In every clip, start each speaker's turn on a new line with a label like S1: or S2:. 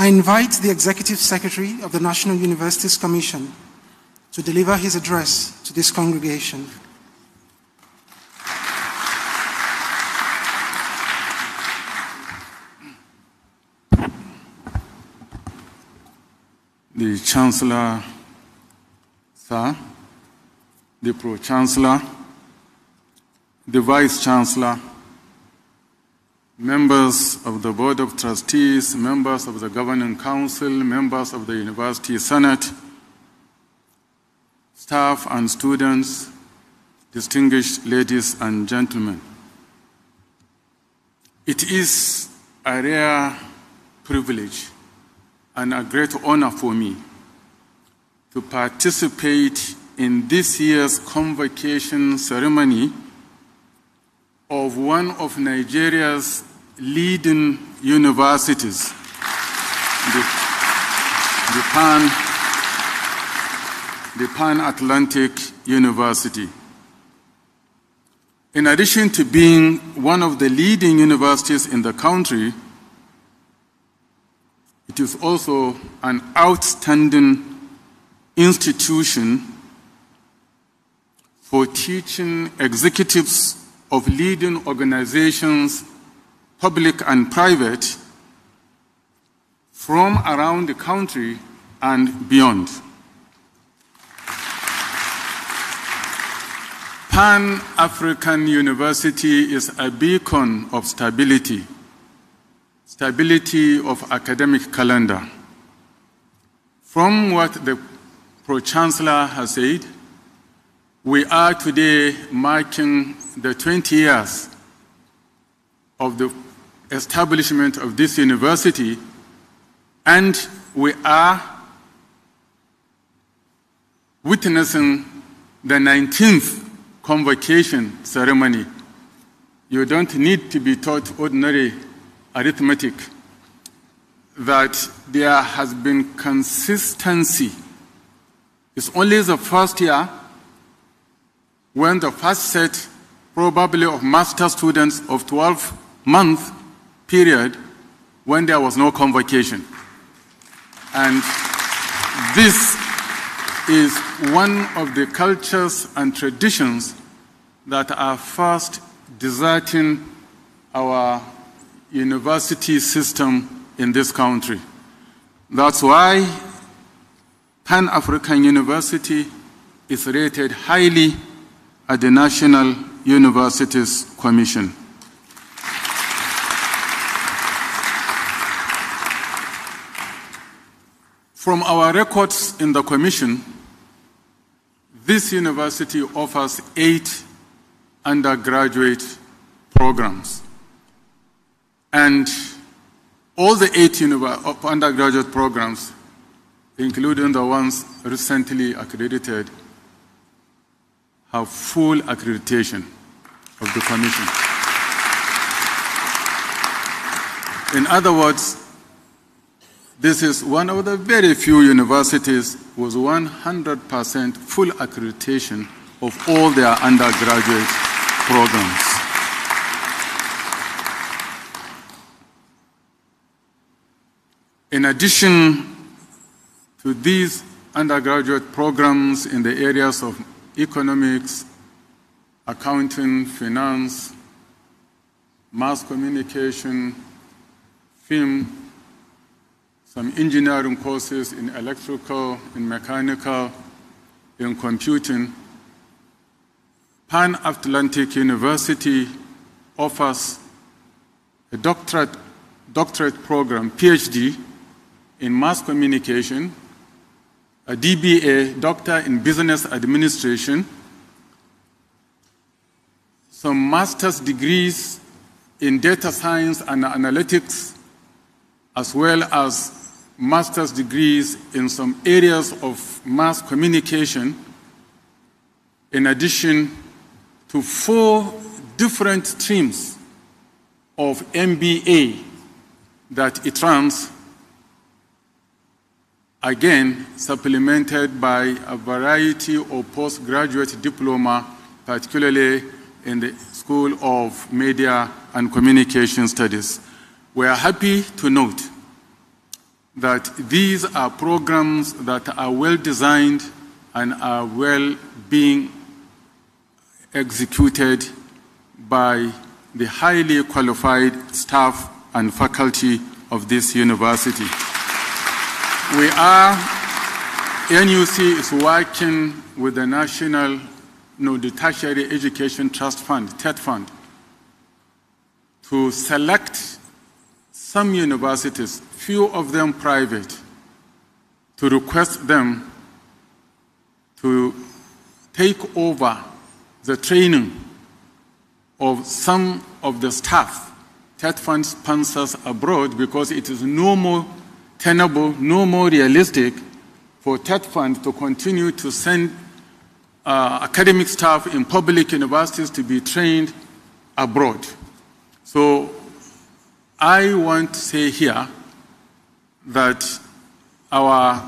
S1: I invite the Executive Secretary of the National Universities Commission to deliver his address to this congregation.
S2: The Chancellor, Sir, the Pro-Chancellor, the Vice-Chancellor, members of the Board of Trustees, members of the Governing Council, members of the University Senate, staff and students, distinguished ladies and gentlemen. It is a rare privilege and a great honor for me to participate in this year's convocation ceremony of one of Nigeria's leading universities, the Pan-Atlantic University. In addition to being one of the leading universities in the country, it is also an outstanding institution for teaching executives of leading organizations, public and private, from around the country and beyond. Pan-African University is a beacon of stability of academic calendar. From what the Pro-Chancellor has said, we are today marking the 20 years of the establishment of this university, and we are witnessing the 19th convocation ceremony. You don't need to be taught ordinary arithmetic that there has been consistency. It's only the first year when the first set, probably of master students of 12-month period, when there was no convocation. And this is one of the cultures and traditions that are first deserting our university system in this country. That's why Pan-African University is rated highly at the National Universities Commission. From our records in the Commission, this university offers 8 undergraduate programs. And all the 8 undergraduate programs, including the ones recently accredited, have full accreditation of the Commission. In other words, this is one of the very few universities with 100% full accreditation of all their undergraduate programs. In addition to these undergraduate programs in the areas of economics, accounting, finance, mass communication, film, some engineering courses in electrical, in mechanical, in computing, Pan-Atlantic University offers a doctorate program, PhD, in mass communication, a DBA, Doctor in Business Administration, some master's degrees in data science and analytics, as well as master's degrees in some areas of mass communication, in addition to 4 different streams of MBA that it runs, again supplemented by a variety of postgraduate diploma, particularly in the School of Media and Communication Studies. We are happy to note that these are programs that are well designed and are well being executed by the highly qualified staff and faculty of this university. NUC is working with the National the Tertiary Education Trust Fund, TED Fund, to select some universities, few of them private, to request them to take over the training of some of the staff TED Fund sponsors abroad, because it is no more tenable, no more realistic for TED Fund to continue to send academic staff in public universities to be trained abroad. So I want to say here that our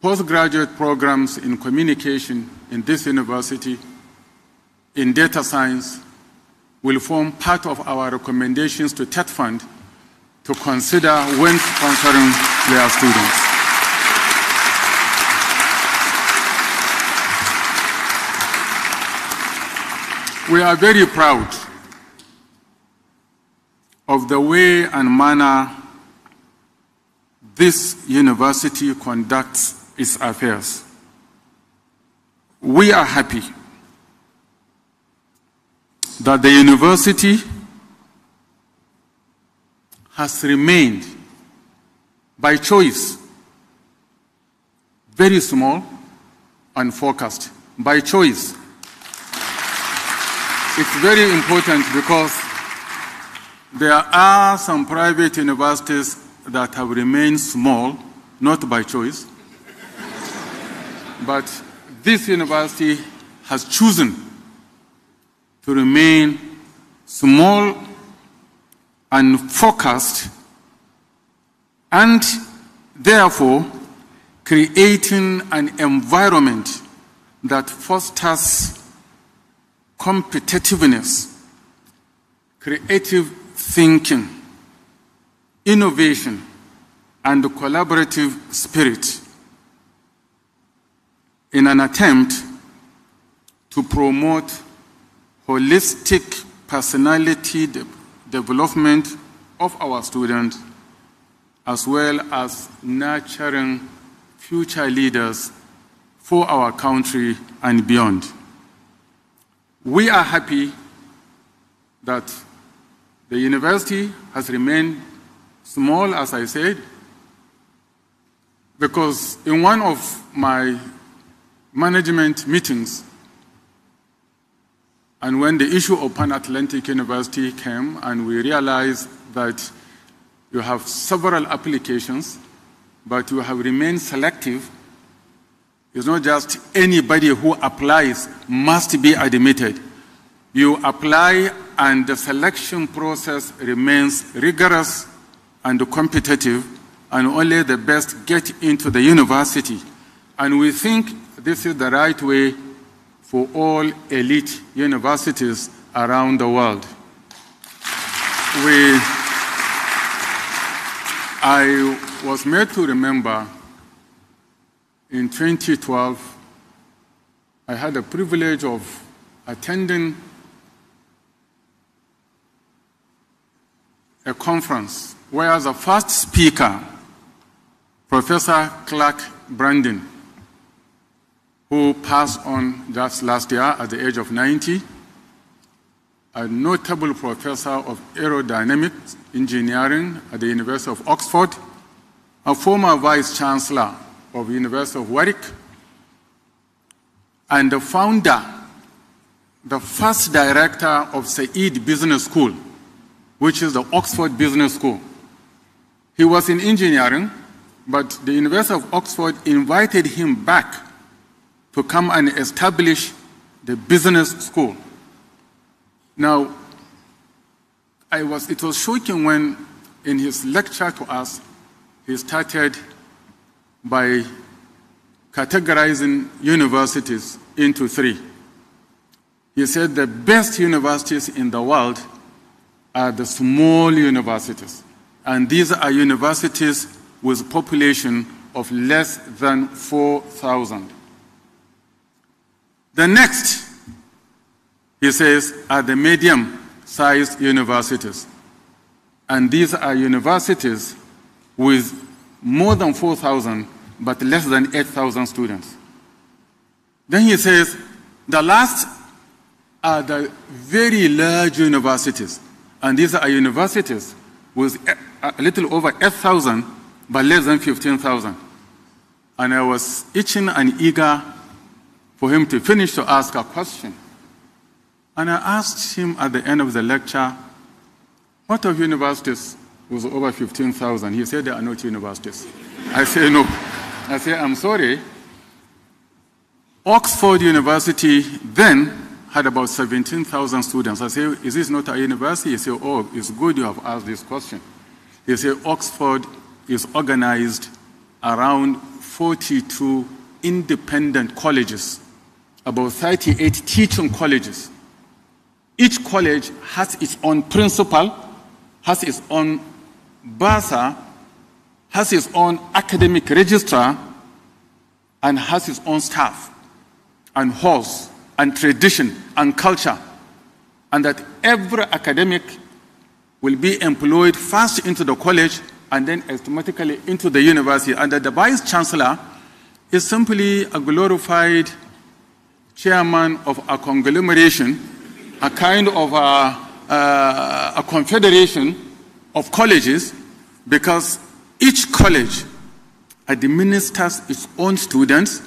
S2: postgraduate programs in communication in this university, in data science, will form part of our recommendations to TED Fund to consider when sponsoring their students. We are very proud of the way and manner this university conducts its affairs. We are happy that the university has remained, by choice, very small and focused. By choice. It's very important because there are some private universities that have remained small, not by choice, but this university has chosen to remain small and focused, and therefore creating an environment that fosters competitiveness, creative thinking, innovation, and collaborative spirit in an attempt to promote holistic personality development of our students, as well as nurturing future leaders for our country and beyond. We are happy that the university has remained small, as I said, because in one of my management meetings, and when the issue of Pan-Atlantic University came and we realized that you have several applications, but you have remained selective, it's not just anybody who applies must be admitted. You apply and the selection process remains rigorous and competitive, and only the best get into the university. And we think this is the right way for all elite universities around the world. I was made to remember in 2012, I had the privilege of attending a conference where the first speaker, Professor Clark Brandon, who passed on just last year at the age of 90, a notable professor of aerodynamics engineering at the University of Oxford, a former vice chancellor of the University of Warwick, and the founder, the first director of Said Business School, which is the Oxford Business School. He was in engineering, but the University of Oxford invited him back to come and establish the business school. Now, it was shocking when, in his lecture to us, he started by categorizing universities into three. He said the best universities in the world are the small universities. And these are universities with a population of less than 4,000. The next, he says, are the medium-sized universities. And these are universities with more than 4,000, but less than 8,000 students. Then he says, the last are the very large universities. And these are universities with a little over 8,000, but less than 15,000. And I was itching and eager for him to finish to ask a question. And I asked him at the end of the lecture, what of universities with over 15,000? He said, there are not universities. I said, no. I said, I'm sorry. Oxford University then had about 17,000 students. I said, is this not a university? He said, oh, it's good you have asked this question. He said, Oxford is organized around 42 independent colleges, about 38 teaching colleges. Each college has its own principal, has its own bursar, has its own academic registrar, and has its own staff, and halls, and tradition, and culture, and that every academic will be employed first into the college and then automatically into the university, and that the vice-chancellor is simply a glorified chairman of a conglomeration, a kind of a confederation of colleges, because each college administers its own students,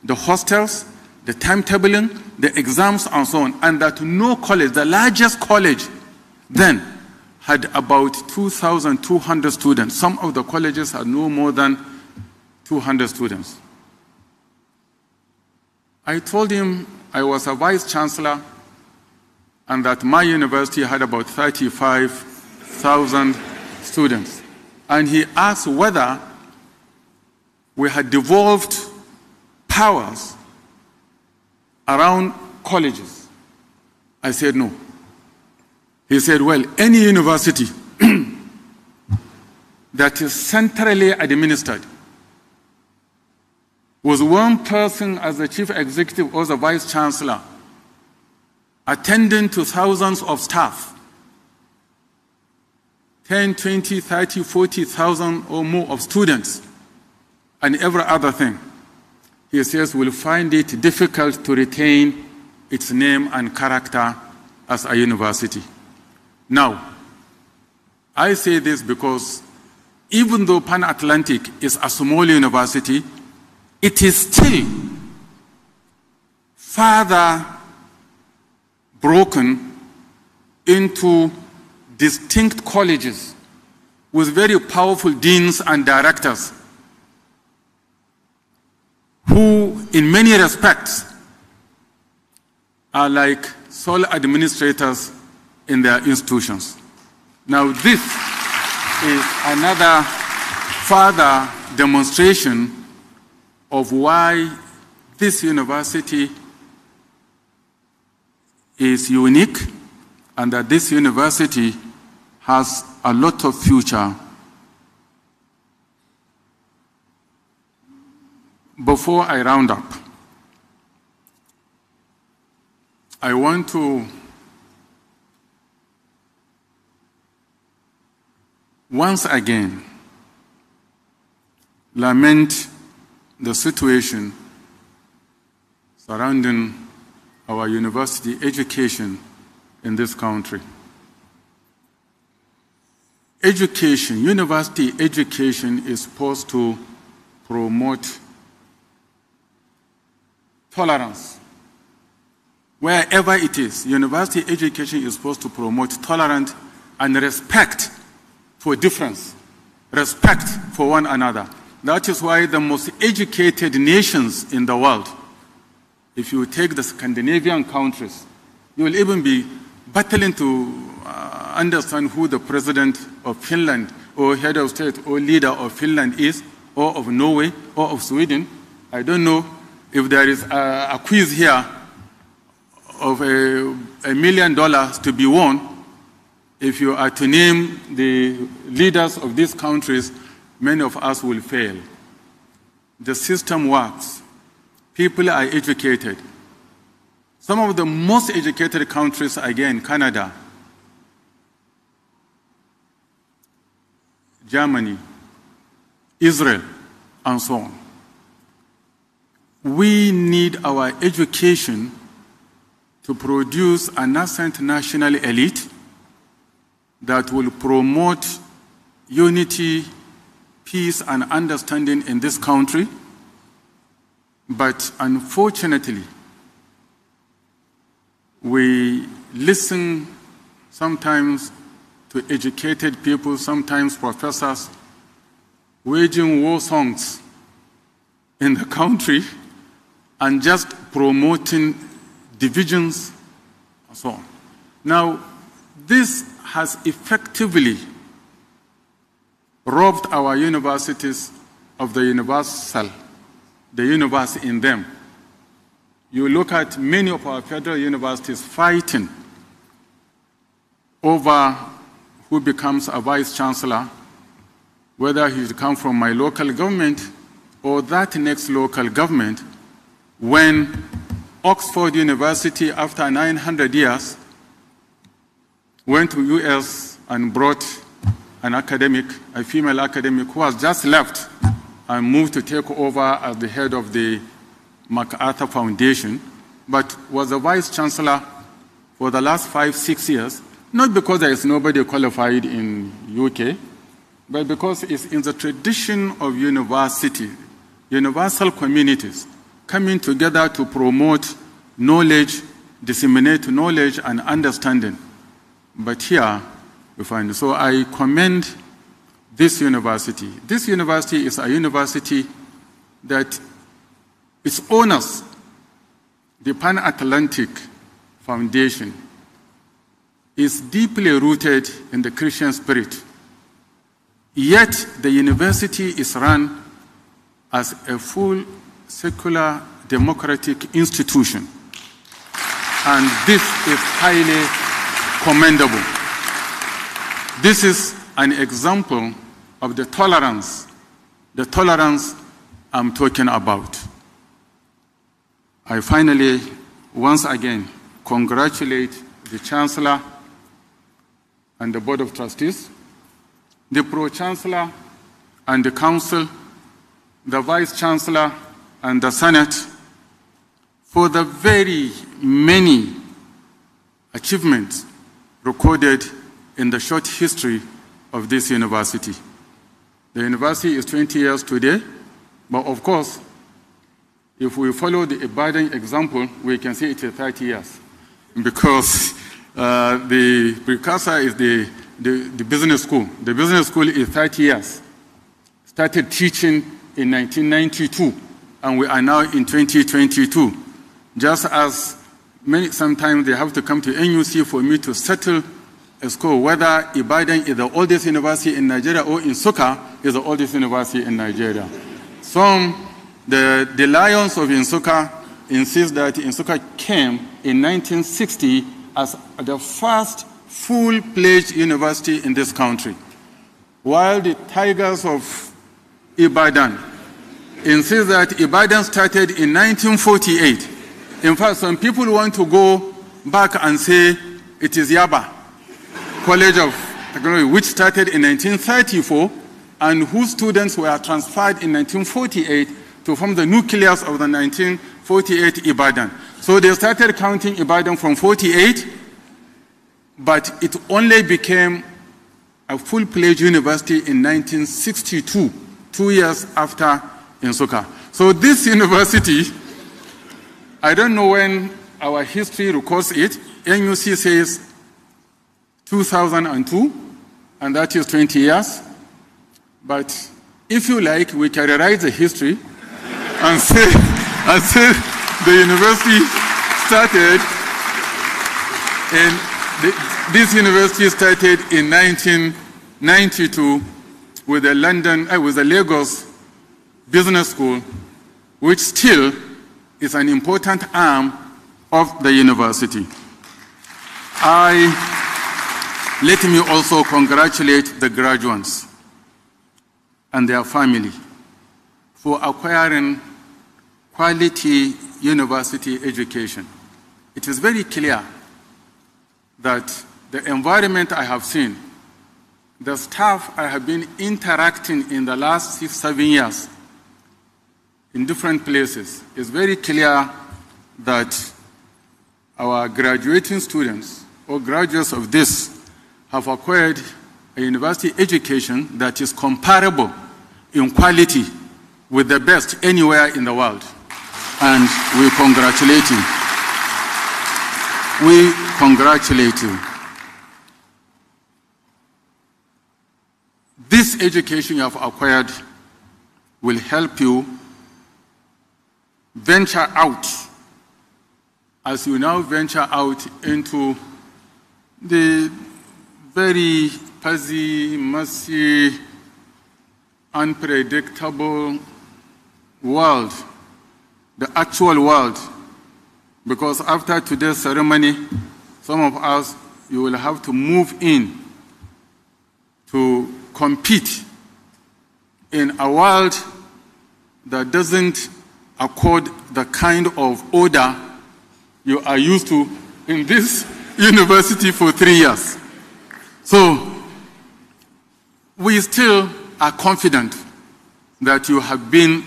S2: the hostels, the timetabling, the exams, and so on, and that no college, the largest college then, had about 2,200 students. Some of the colleges had no more than 200 students. I told him I was a vice-chancellor and that my university had about 35,000 students. And he asked whether we had devolved powers around colleges. I said no. He said, well, any university that is centrally administered, with one person as the chief executive or the vice chancellor, attending to thousands of staff, 10, 20, 30, 40,000 or more of students, and every other thing, he says we'll find it difficult to retain its name and character as a university. Now, I say this because even though Pan-Atlantic is a small university, it is still further broken into distinct colleges with very powerful deans and directors who, in many respects, are like sole administrators in their institutions. Now, this is another further demonstration of why this university is unique and that this university has a lot of future. Before I round up, I want to once again lament the situation surrounding our university education in this country. Education, university education is supposed to promote tolerance. Wherever it is, university education is supposed to promote tolerance and respect for difference, respect for one another. That is why the most educated nations in the world, if you take the Scandinavian countries, you will even be battling to understand who the president of Finland or head of state or leader of Finland is, or of Norway or of Sweden. I don't know if there is a quiz here of $1 million to be won. If you are to name the leaders of these countries, many of us will fail. The system works. People are educated. Some of the most educated countries, again, Canada, Germany, Israel, and so on. We need our education to produce a nascent national elite that will promote unity, peace, and understanding in this country. But unfortunately, we listen sometimes to educated people, sometimes professors, waging war songs in the country and just promoting divisions and so on. Now, this has effectively robbed our universities of the universe in them. You look at many of our federal universities fighting over who becomes a vice chancellor, whether he should come from my local government or that next local government, when Oxford University, after 900 years, went to US and brought an academic, a female academic who has just left and moved to take over as the head of the MacArthur Foundation, but was a vice chancellor for the last 5-6 years, not because there is nobody qualified in UK, but because it's in the tradition of university, universal communities coming together to promote knowledge, disseminate knowledge and understanding. But here we find, so I commend this university. This university is a university that its owners, the Pan-Atlantic Foundation, is deeply rooted in the Christian spirit. Yet the university is run as a full secular democratic institution. And this is highly commendable. This is an example of the tolerance I'm talking about. I finally, once again, congratulate the Chancellor and the Board of Trustees, the Pro-Chancellor and the Council, the Vice-Chancellor and the Senate for the very many achievements recorded in the short history of this university. The university is 20 years today, but of course, if we follow the Ibadan example, we can say it is 30 years, because the precursor is the business school. The business school is 30 years. Started teaching in 1992, and we are now in 2022. Just as sometimes they have to come to NUC for me to settle a score, whether Ibadan is the oldest university in Nigeria or Nsukka is the oldest university in Nigeria. The Lions of Nsukka insist that Nsukka came in 1960 as the first full-fledged university in this country, while the Tigers of Ibadan insist that Ibadan started in 1948. In fact, some people want to go back and say it is Yaba College of Technology, which started in 1934, and whose students were transferred in 1948 to form the nucleus of the 1948 Ibadan. So they started counting Ibadan from 48, but it only became a full-fledged university in 1962, 2 years after Nsukka. So this university, I don't know when our history records it. NUC says 2002, and that is 20 years. But if you like, we can rewrite the history and say the university started, and this university started in 1992 with the Lagos Business School, which still is an important arm of the university. Let me also congratulate the graduates. and their family for acquiring quality university education. It is very clear that the environment I have seen, the staff I have been interacting in the last 6-7 years in different places, is very clear that our graduating students or graduates of this have acquired a university education that is comparable in quality with the best anywhere in the world. And we congratulate you. We congratulate you. This education you have acquired will help you venture out, as you now venture out into the very fuzzy, messy, unpredictable world, the actual world. Because after today's ceremony, some of us, you will have to move in to compete in a world that doesn't accord the kind of order you are used to in this university for 3 years. So we still are confident that you have been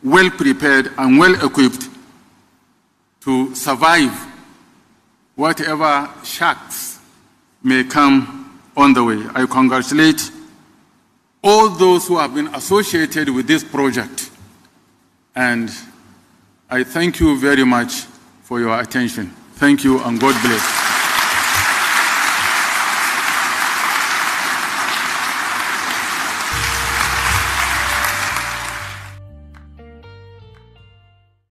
S2: well prepared and well equipped to survive whatever shocks may come on the way. I congratulate all those who have been associated with this project, and I thank you very much for your attention. Thank you, and God bless.